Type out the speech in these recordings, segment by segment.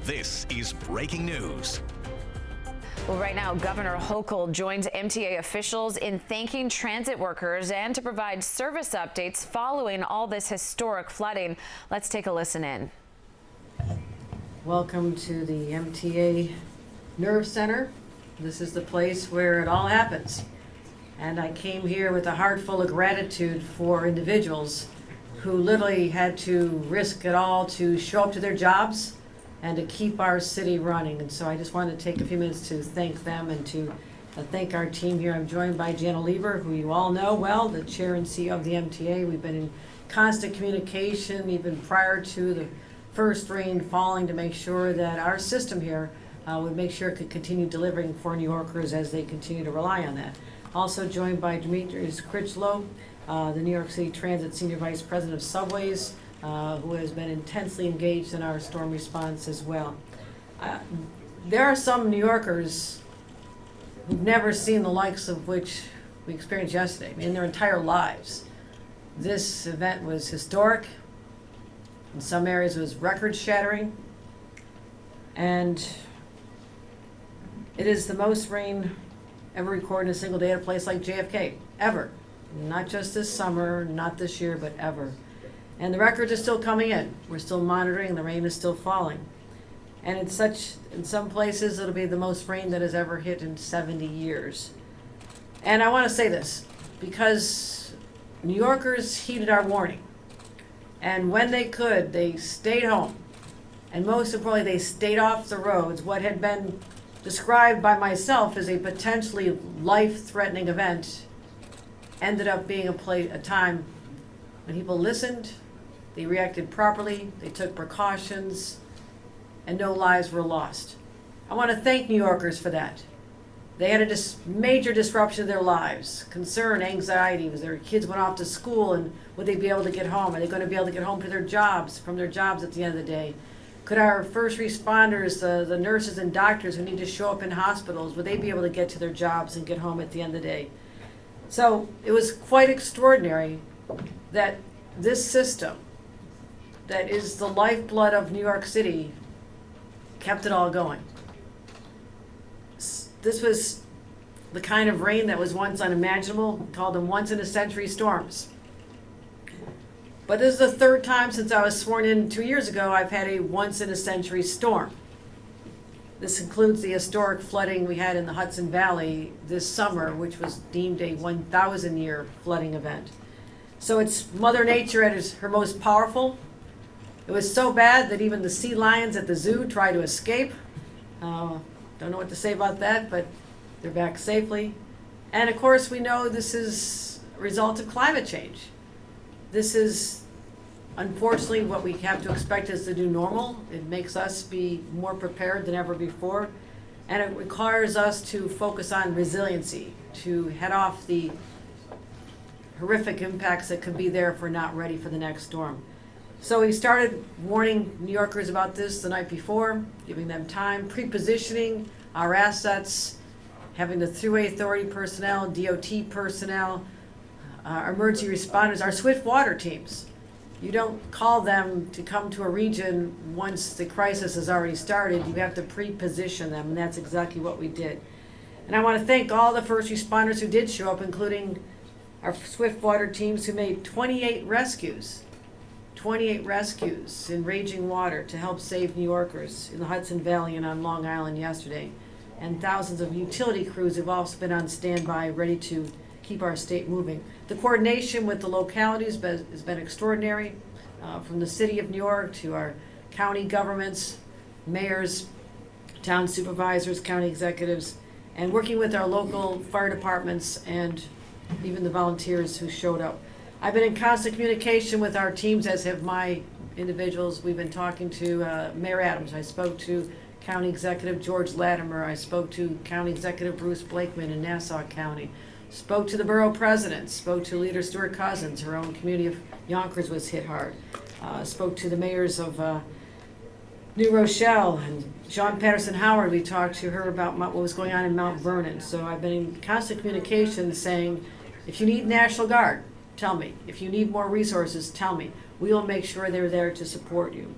This is breaking news. Well, right now, Governor Hochul joins MTA officials in thanking transit workers and to provide service updates following all this historic flooding. Let's take a listen in. Welcome to the MTA Nerve Center. This is the place where it all happens. And I came here with a heart full of gratitude for individuals who literally had to risk it all to show up to their jobs and to keep our city running. And so I just wanted to take a few minutes to thank them and to thank our team here. I'm joined by Jana Lieber, who you all know well, the chair and CEO of the MTA. We've been in constant communication even prior to the first rain falling to make sure that our system here would make sure it could continue delivering for New Yorkers as they continue to rely on that. Also joined by Demetrius Critchlow, the New York City Transit Senior Vice President of Subways, who has been intensely engaged in our storm response as well. There are some New Yorkers who've never seen the likes of which we experienced yesterday in their entire lives. This event was historic. In some areas it was record-shattering. And it is the most rain ever recorded in a single day at a place like JFK, ever. Not just this summer, not this year, but ever. And the records are still coming in. We're still monitoring, the rain is still falling. And in some places, it'll be the most rain that has ever hit in 70 years. And I want to say this, because New Yorkers heeded our warning. And when they could, they stayed home. And most importantly, they stayed off the roads. What had been described by myself as a potentially life-threatening event ended up being a time when people listened, they reacted properly, they took precautions, and no lives were lost. I want to thank New Yorkers for that. They had a major disruption of their lives, concern, anxiety, as their kids went off to school and would they be able to get home? Are they going to be able to get home to their jobs, from their jobs at the end of the day? Could our first responders, the nurses and doctors who need to show up in hospitals, would they be able to get to their jobs and get home at the end of the day? So it was quite extraordinary that this system, that is the lifeblood of New York City, kept it all going. This was the kind of rain that was once unimaginable. We called them once-in-a-century storms. But this is the third time since I was sworn in 2 years ago I've had a once-in-a-century storm. This includes the historic flooding we had in the Hudson Valley this summer, which was deemed a 1,000-year flooding event. So it's Mother Nature at her most powerful. It was so bad that even the sea lions at the zoo tried to escape. Don't know what to say about that, but they're back safely. And of course, we know this is a result of climate change. This is, unfortunately, what we have to expect as the new normal. It makes us be more prepared than ever before. And it requires us to focus on resiliency, to head off the horrific impacts that could be there if we're not ready for the next storm. So we started warning New Yorkers about this the night before, giving them time, pre-positioning our assets, having the Thruway Authority personnel, DOT personnel, our emergency responders, our swift water teams. You don't call them to come to a region once the crisis has already started. You have to pre-position them, and that's exactly what we did. And I want to thank all the first responders who did show up, including our swift water teams who made 28 rescues in raging water to help save New Yorkers in the Hudson Valley and on Long Island yesterday. And thousands of utility crews have also been on standby, ready to keep our state moving. The coordination with the localities has been extraordinary, from the city of New York to our county governments, mayors, town supervisors, county executives, and working with our local fire departments and even the volunteers who showed up. I've been in constant communication with our teams, as have my individuals. We've been talking to Mayor Adams. I spoke to County Executive George Latimer. I spoke to County Executive Bruce Blakeman in Nassau County. Spoke to the borough president. Spoke to Leader Stuart Cousins. Her own community of Yonkers was hit hard. Spoke to the mayors of New Rochelle and Sean Patterson Howard. We talked to her about what was going on in Mount Vernon. So I've been in constant communication saying, if you need National Guard, tell me. If you need more resources, tell me. We will make sure they're there to support you.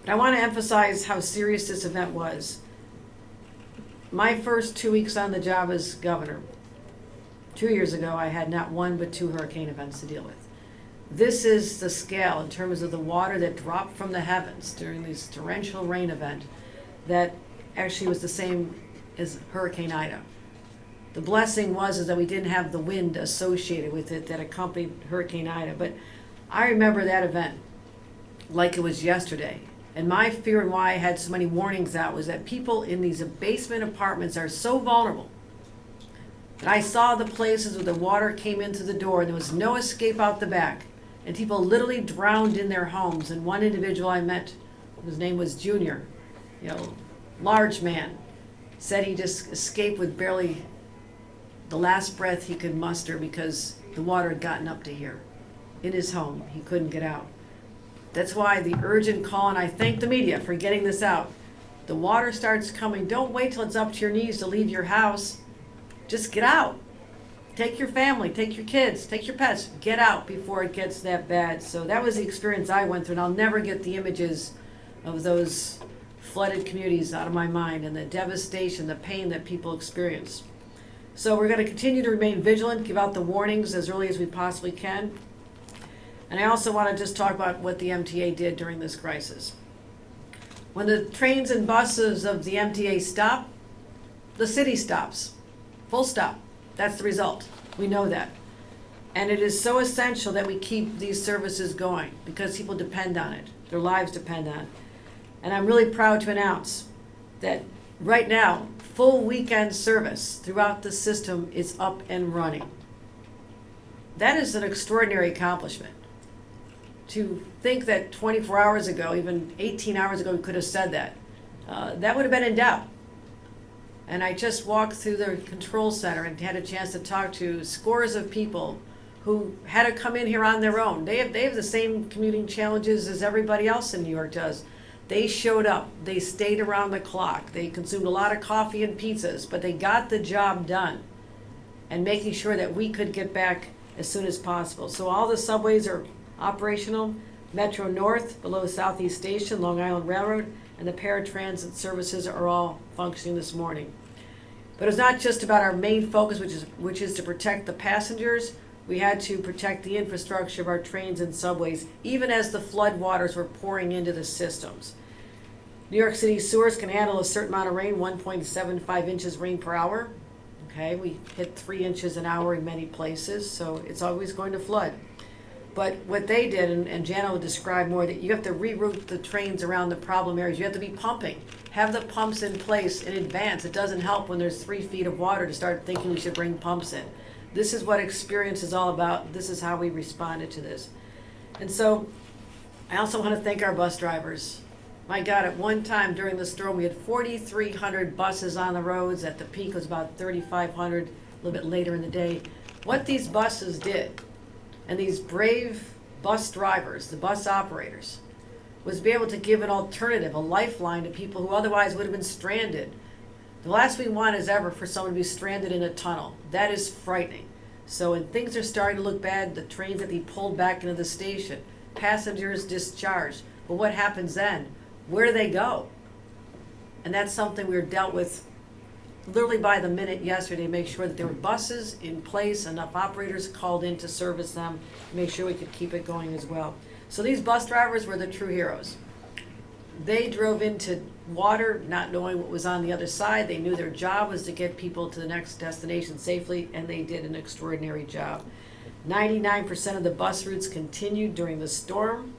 But I want to emphasize how serious this event was. My first 2 weeks on the job as governor, 2 years ago, I had not one but two hurricane events to deal with. This is the scale in terms of the water that dropped from the heavens during this torrential rain event that actually was the same as Hurricane Ida. The blessing was is that we didn't have the wind associated with it that accompanied Hurricane Ida. But I remember that event like it was yesterday. And my fear and why I had so many warnings out was that people in these basement apartments are so vulnerable. And I saw the places where the water came into the door and there was no escape out the back. And people literally drowned in their homes. And one individual I met, whose name was Junior, large man, said he just escaped with barely the last breath he could muster because the water had gotten up to here. In his home, he couldn't get out. That's why the urgent call, and I thank the media for getting this out. The water starts coming. Don't wait till it's up to your knees to leave your house. Just get out. Take your family, take your kids, take your pets. Get out before it gets that bad. So that was the experience I went through, and I'll never get the images of those flooded communities out of my mind and the devastation, the pain that people experience. So we're going to continue to remain vigilant, give out the warnings as early as we possibly can. And I also want to just talk about what the MTA did during this crisis. When the trains and buses of the MTA stop, the city stops. Full stop. That's the result. We know that. And it is so essential that we keep these services going because people depend on it. Their lives depend on it. And I'm really proud to announce that right now, full weekend service throughout the system is up and running. That is an extraordinary accomplishment. To think that 24 hours ago, even 18 hours ago, we could have said that. That would have been in doubt. And I just walked through the control center and had a chance to talk to scores of people who had to come in here on their own. They have the same commuting challenges as everybody else in New York does. They showed up, they stayed around the clock, they consumed a lot of coffee and pizzas, but they got the job done and making sure that we could get back as soon as possible. So all the subways are operational. Metro North, below Southeast Station, Long Island Railroad, and the paratransit services are all functioning this morning. But it's not just about our main focus, which is to protect the passengers. We had to protect the infrastructure of our trains and subways, even as the flood waters were pouring into the systems. New York City sewers can handle a certain amount of rain, 1.75 inches rain per hour. Okay, we hit 3 inches an hour in many places, so it's always going to flood. But what they did, and Jana will describe more, that you have to reroute the trains around the problem areas. You have to be pumping. Have the pumps in place in advance. It doesn't help when there's 3 feet of water to start thinking we should bring pumps in. This is what experience is all about. This is how we responded to this. And so I also want to thank our bus drivers. My God, at one time during the storm, we had 4,300 buses on the roads. At the peak, it was about 3,500, a little bit later in the day. What these buses did, and these brave bus drivers, the bus operators, was be able to give an alternative, a lifeline to people who otherwise would have been stranded. The last we want is ever for someone to be stranded in a tunnel. That is frightening. So when things are starting to look bad, the trains that be pulled back into the station, passengers discharged. But what happens then? Where do they go? And that's something we were dealt with literally by the minute yesterday to make sure that there were buses in place, enough operators called in to service them, to make sure we could keep it going as well. So these bus drivers were the true heroes. They drove into water not knowing what was on the other side. They knew their job was to get people to the next destination safely, and they did an extraordinary job. 99% of the bus routes continued during the storm.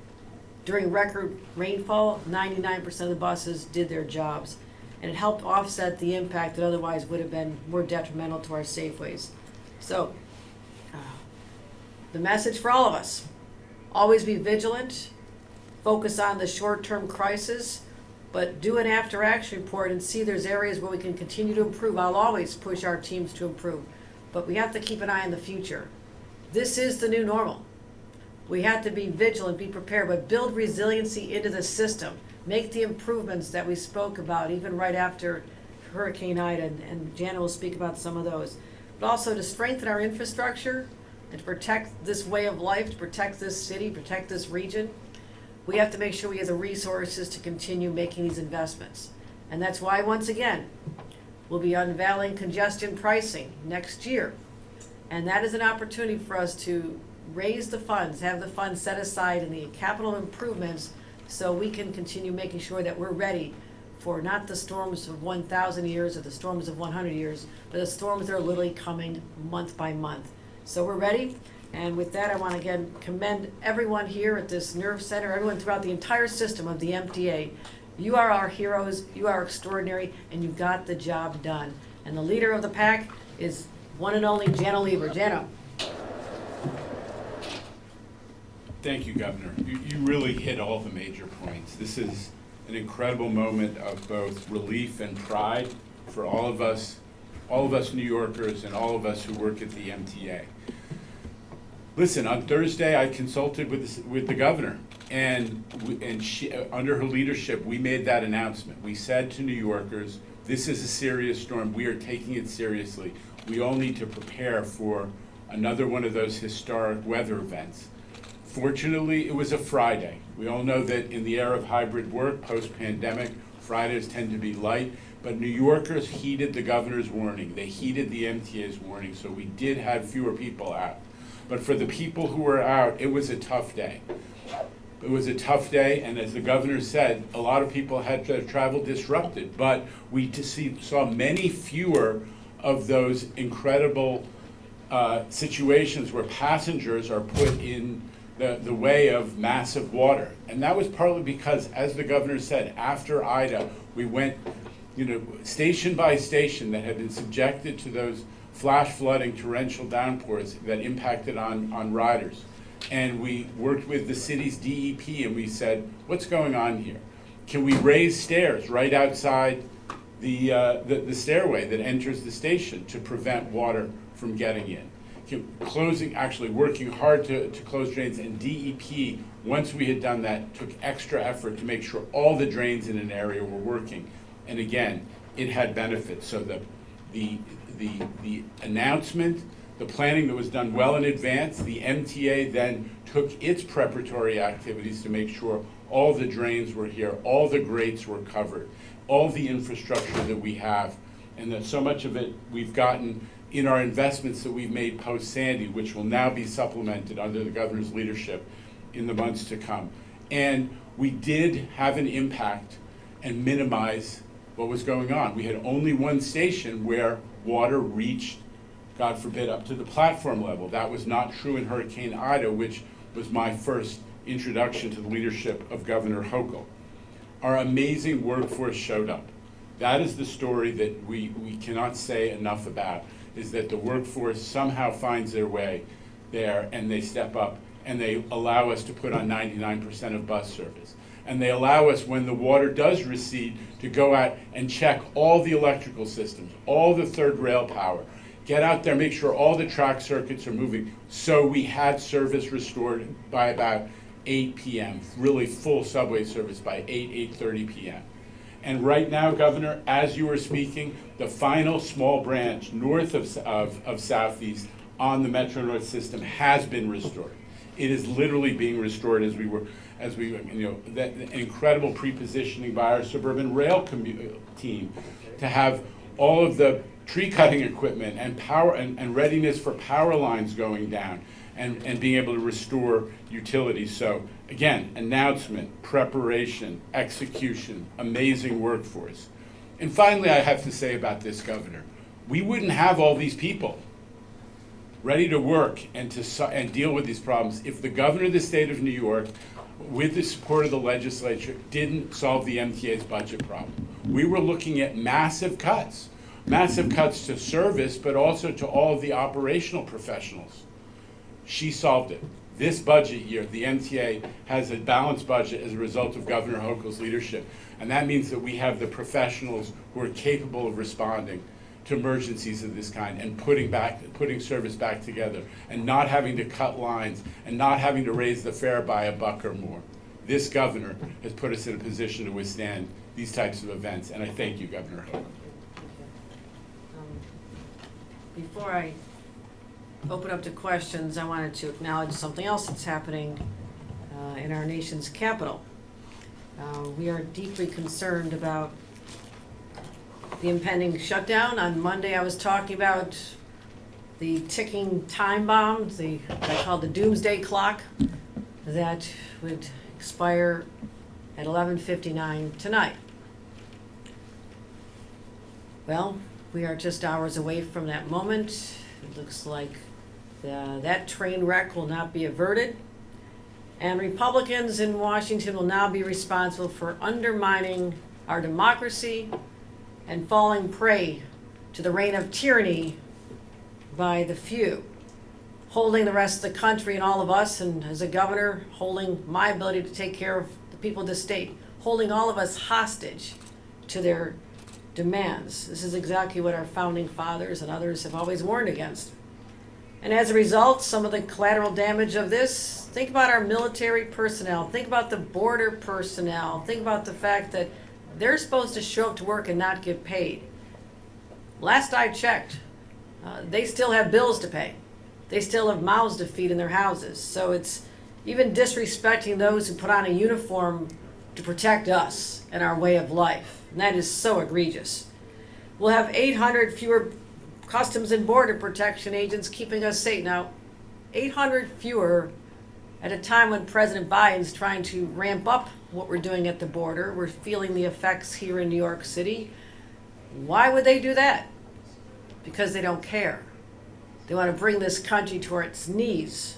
During record rainfall, 99% of the buses did their jobs, and it helped offset the impact that otherwise would have been more detrimental to our safeways. So, the message for all of us, always be vigilant, focus on the short-term crisis, but do an after-action report and see there's areas where we can continue to improve. I'll always push our teams to improve, but we have to keep an eye on the future. This is the new normal. We have to be vigilant, be prepared, but build resiliency into the system. Make the improvements that we spoke about, even right after Hurricane Ida, and Jana will speak about some of those. But also to strengthen our infrastructure and to protect this way of life, to protect this city, protect this region. we have to make sure we have the resources to continue making these investments. And that's why, once again, we'll be unveiling congestion pricing next year. And that is an opportunity for us to raise the funds, have the funds set aside in the capital improvements so we can continue making sure that we're ready for not the storms of 1,000 years or the storms of 100 years, but the storms that are literally coming month by month. So we're ready. And with that, I want to again commend everyone here at this Nerve Center, everyone throughout the entire system of the MTA. You are our heroes, you are extraordinary, and you got the job done. And the leader of the pack is one and only Jano Lieber. Jano. Thank you, Governor. You really hit all the major points. This is an incredible moment of both relief and pride for all of us New Yorkers and all of us who work at the MTA. Listen, on Thursday I consulted with the governor, and she, under her leadership, we made that announcement. We said to New Yorkers, this is a serious storm. We are taking it seriously. We all need to prepare for another one of those historic weather events. Fortunately, it was a Friday. We all know that in the era of hybrid work, post-pandemic, Fridays tend to be light, but New Yorkers heeded the governor's warning. They heeded the MTA's warning, so we did have fewer people out. But for the people who were out, it was a tough day. It was a tough day, and as the governor said, a lot of people had their travel disrupted, but we saw many fewer of those incredible situations where passengers are put in the way of massive water. And that was partly because, as the governor said, after Ida, we went, station by station that had been subjected to those flash flooding, torrential downpours that impacted on riders. And we worked with the city's DEP and we said, what's going on here? Can we raise stairs right outside the stairway that enters the station to prevent water from getting in? Working hard to close drains, and DEP, once we had done that, took extra effort to make sure all the drains in an area were working. And again, it had benefits. So the announcement, the planning that was done well in advance, the MTA then took its preparatory activities to make sure all the drains were here, all the grates were covered, all the infrastructure that we have, and that so much of it we've gotten in our investments that we've made post-Sandy, which will now be supplemented under the governor's leadership in the months to come. And we did have an impact and minimize what was going on. We had only one station where water reached, God forbid, up to the platform level. That was not true in Hurricane Ida, which was my first introduction to the leadership of Governor Hochul. Our amazing workforce showed up. That is the story that we cannot say enough about, is that the workforce somehow finds their way there, and they step up and they allow us to put on 99% of bus service. And they allow us, when the water does recede, to go out and check all the electrical systems, all the third rail power, get out there, make sure all the track circuits are moving. So we had service restored by about 8 p.m., really full subway service by 8:30 p.m. And right now, Governor, as you were speaking, the final small branch north of Southeast on the Metro North system has been restored. It is literally being restored as we that incredible pre-positioning by our suburban rail team to have all of the tree cutting equipment and power and readiness for power lines going down and being able to restore utilities. So again, announcement, preparation, execution, amazing workforce. And finally, I have to say about this, Governor, we wouldn't have all these people ready to work and deal with these problems if the governor of the state of New York, with the support of the legislature, didn't solve the MTA's budget problem. We were looking at massive cuts to service, but also to all of the operational professionals. She solved it. This budget year, the MTA has a balanced budget as a result of Governor Hochul's leadership. And that means that we have the professionals who are capable of responding to emergencies of this kind and putting service back together and not having to cut lines and not having to raise the fare by $1 or more. This governor has put us in a position to withstand these types of events, and I thank you, Governor Hochul. Before I open up to questions, I wanted to acknowledge something else that's happening in our nation's capital. We are deeply concerned about the impending shutdown. On Monday, I was talking about the ticking time bomb, what I call the doomsday clock, that would expire at 11:59 tonight. Well, we are just hours away from that moment. It looks like that train wreck will not be averted. And Republicans in Washington will now be responsible for undermining our democracy and falling prey to the reign of tyranny by the few, holding the rest of the country and all of us, and as a governor, holding my ability to take care of the people of this state, holding all of us hostage to their demands. This is exactly what our founding fathers and others have always warned against. And as a result, some of the collateral damage of this, think about our military personnel, think about the border personnel, think about the fact that they're supposed to show up to work and not get paid. Last I checked, they still have bills to pay. They still have mouths to feed in their houses. So it's even disrespecting those who put on a uniform to protect us and our way of life. And that is so egregious. We'll have 800 fewer Customs and Border Protection agents keeping us safe. Now, 800 fewer at a time when President Biden's trying to ramp up what we're doing at the border. We're feeling the effects here in New York City. Why would they do that? Because they don't care. They want to bring this country to its knees.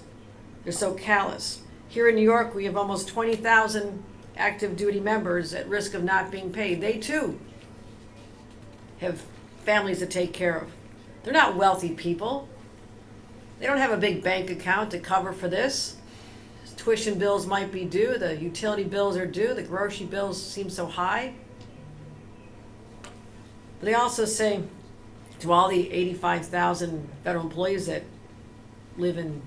They're so callous. Here in New York, we have almost 20,000 active duty members at risk of not being paid. They too have families to take care of. They're not wealthy people. They don't have a big bank account to cover for this. Tuition bills might be due, the utility bills are due, the grocery bills seem so high. But they also say to all the 85,000 federal employees that live in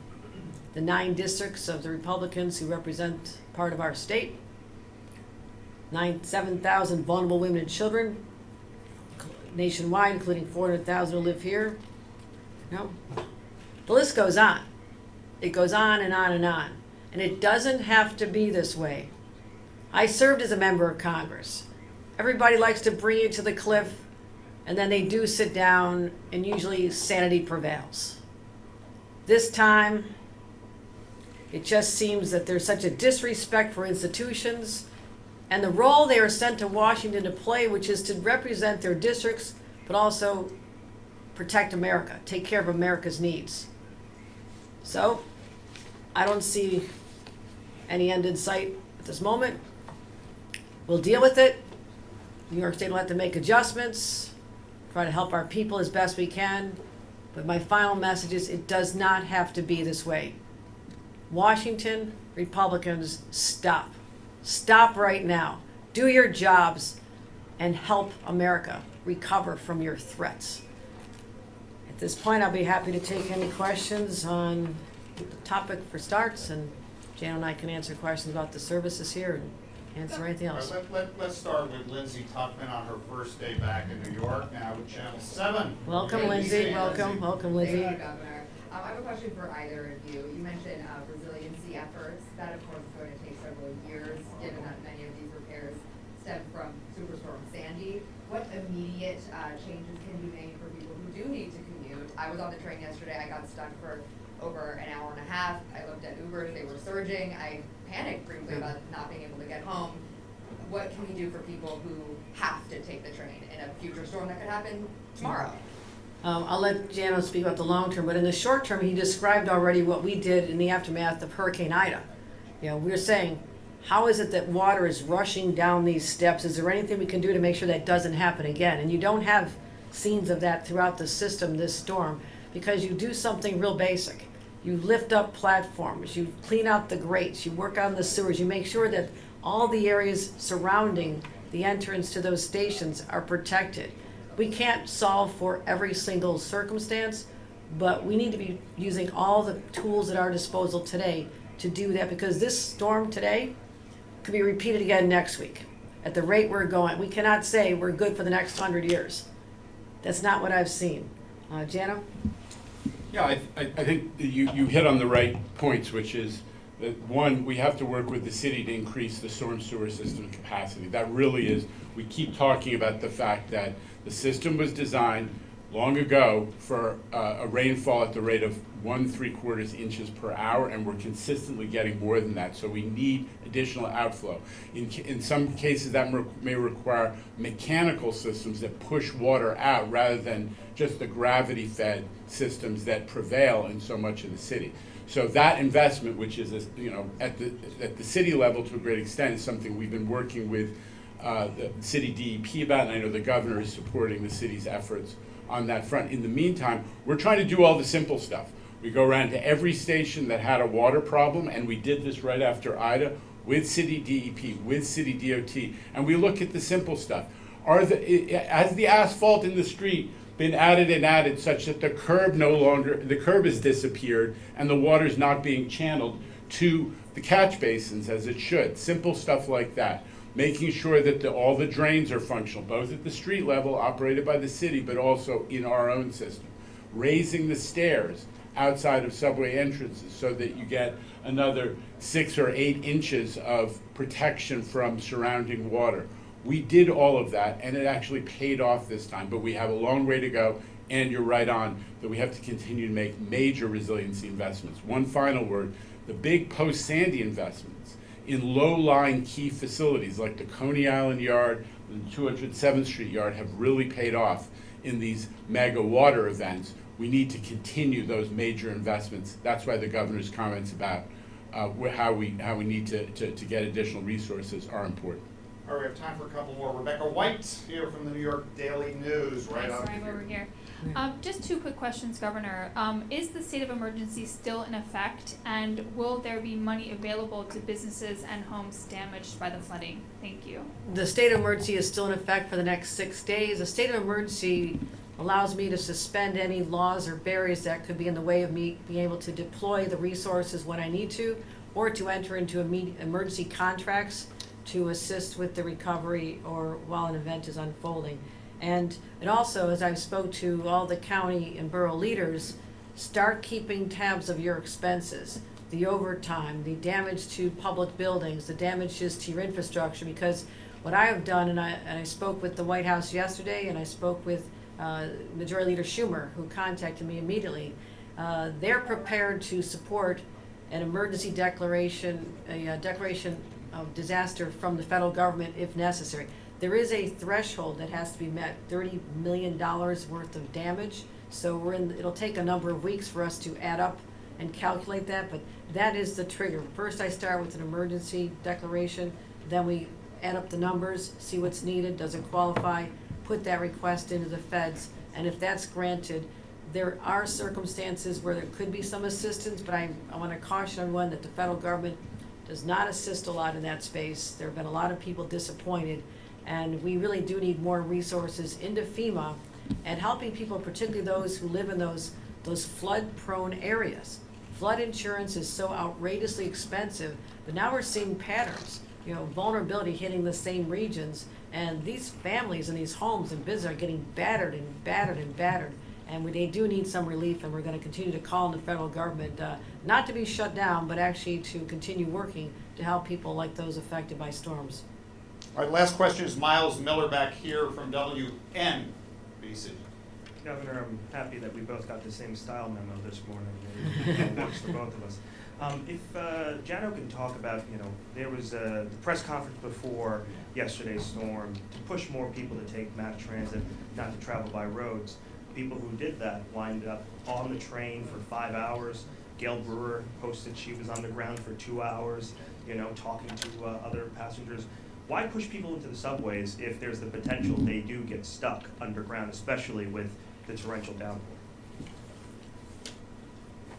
the 9 districts of the Republicans who represent part of our state, 7,000 vulnerable women and children nationwide, including 400,000 who live here. No, the list goes on. It goes on and on and on. And it doesn't have to be this way. I served as a member of Congress. Everybody likes to bring you to the cliff, and then they do sit down, and usually sanity prevails. This time, it just seems that there's such a disrespect for institutions and the role they are sent to Washington to play, which is to represent their districts, but also protect America, take care of America's needs. So, I don't see any end in sight at this moment. We'll deal with it. New York State will have to make adjustments, try to help our people as best we can. But my final message is it does not have to be this way. Washington, Republicans, stop. Stop right now. Do your jobs and help America recover from your threats. At this point, I'll be happy to take any questions on the topic for starts, and Jan and I can answer questions about the services here and answer anything else. Let's start with Lindsay Tuckman on her first day back in New York, now with Channel 7. Welcome, Lindsay. Welcome, Lindsay. Thank you, Governor. I have a question for either of you. You mentioned resiliency efforts. That, of course, is going to take several years, given that many of these repairs stem from Superstorm Sandy. What immediate changes can be made for people who do need to commute? I was on the train yesterday. I got stuck for over an hour and a half. I looked at Ubers. They were surging. I panicked briefly about not being able to get home. What can we do for people who have to take the train in a future storm that could happen tomorrow? I'll let Jano speak about the long term, but in the short term, he described already what we did in the aftermath of Hurricane Ida. You know, we're saying, how is it that water is rushing down these steps? Is there anything we can do to make sure that doesn't happen again? And you don't have scenes of that throughout the system this storm because you do something real basic. You lift up platforms, you clean out the grates, you work on the sewers, you make sure that all the areas surrounding the entrance to those stations are protected. We can't solve for every single circumstance, but we need to be using all the tools at our disposal today to do that, because this storm today could be repeated again next week. At the rate we're going, we cannot say we're good for the next 100 years. That's not what I've seen. Jano? Yeah, I think you hit on the right points, which is One, we have to work with the city to increase the storm sewer system capacity. That really is, we keep talking about the fact that the system was designed long ago for a rainfall at the rate of 1¾ inches per hour, and we're consistently getting more than that. So we need additional outflow. In some cases, that may require mechanical systems that push water out rather than just the gravity-fed systems that prevail in so much of the city. So that investment, which is at the city level to a great extent, is something we've been working with the city DEP about, and I know the governor is supporting the city's efforts on that front. In the meantime, we're trying to do all the simple stuff. We go around to every station that had a water problem, and we did this right after Ida with city DEP, with city DOT, and we look at the simple stuff. Has the asphalt in the street been added such that the curb has disappeared and the water's not being channeled to the catch basins as it should? Simple stuff like that. Making sure that all the drains are functional, both at the street level, operated by the city, but also in our own system. Raising the stairs outside of subway entrances so that you get another 6 or 8 inches of protection from surrounding water. We did all of that, and it actually paid off this time, but we have a long way to go, and you're right on that we have to continue to make major resiliency investments. One final word, the big post-Sandy investments in low-lying key facilities like the Coney Island Yard and the 207th Street Yard have really paid off in these mega water events. We need to continue those major investments. That's why the governor's comments about how we need to get additional resources are important. All right, we have time for a couple more. Rebecca White here from the New York Daily News. Right Thanks, up I'm here. over here. Just 2 quick questions, Governor. Is the state of emergency still in effect, and will there be money available to businesses and homes damaged by the flooding? Thank you. The state of emergency is still in effect for the next 6 days. The state of emergency allows me to suspend any laws or barriers that could be in the way of me being able to deploy the resources when I need to, or to enter into emergency contracts to assist with the recovery or while an event is unfolding. And also, as I've spoke to all the county and borough leaders, start keeping tabs of your expenses, the overtime, the damage to public buildings, the damages to your infrastructure, because what I have done, and I spoke with the White House yesterday, and I spoke with Majority Leader Schumer, who contacted me immediately. They're prepared to support an emergency declaration, a declaration of disaster from the federal government if necessary. There is a threshold that has to be met, $30 million worth of damage. So it'll take a number of weeks for us to add up and calculate that, but that is the trigger. First I start with an emergency declaration, then we add up the numbers, see what's needed, does it qualify, put that request into the feds, and if that's granted, there are circumstances where there could be some assistance, but I want to caution everyone that the federal government does not assist a lot in that space. There have been a lot of people disappointed, and we really do need more resources into FEMA and helping people, particularly those who live in those flood-prone areas. Flood insurance is so outrageously expensive, but now we're seeing patterns, vulnerability hitting the same regions, and these families and these homes and businesses are getting battered and battered and battered, and they do need some relief, and we're going to continue to call on the federal government not to be shut down, but actually to continue working to help people like those affected by storms. All right, last question is Miles Miller back here from WNBC. Governor, I'm happy that we both got the same style memo this morning. It works for both of us. If Jano can talk about, there was the press conference before yesterday's storm to push more people to take mass transit, not to travel by roads. People who did that lined up on the train for 5 hours. Gail Brewer posted she was on the ground for 2 hours, talking to other passengers. Why push people into the subways if there's the potential they do get stuck underground, especially with the torrential downpour?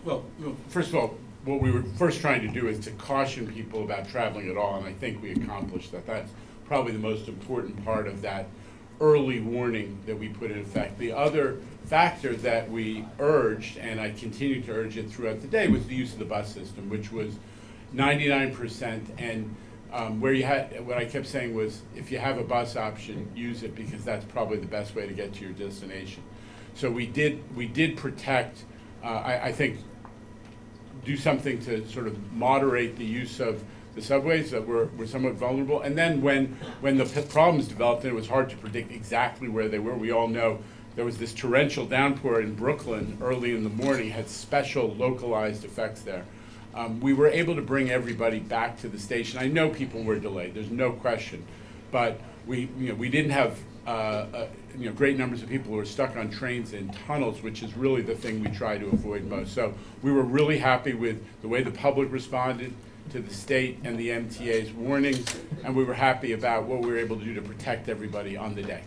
Well, first of all, what we were first trying to do is to caution people about traveling at all, and I think we accomplished that. That's probably the most important part of that early warning that we put in effect. The other factor that we urged, and I continue to urge it throughout the day, was the use of the bus system, which was 99%, and where you had, what I kept saying was, if you have a bus option, use it, because that's probably the best way to get to your destination. So we did protect, I think, do something to sort of moderate the use of the subways that were somewhat vulnerable. And then when the problems developed, and it was hard to predict exactly where they were, we all know there was this torrential downpour in Brooklyn early in the morning, had special localized effects there. We were able to bring everybody back to the station. I know people were delayed, there's no question, but we didn't have great numbers of people who were stuck on trains and tunnels, which is really the thing we try to avoid most. So we were really happy with the way the public responded to the state and the MTA's warnings, and we were happy about what we were able to do to protect everybody on the day.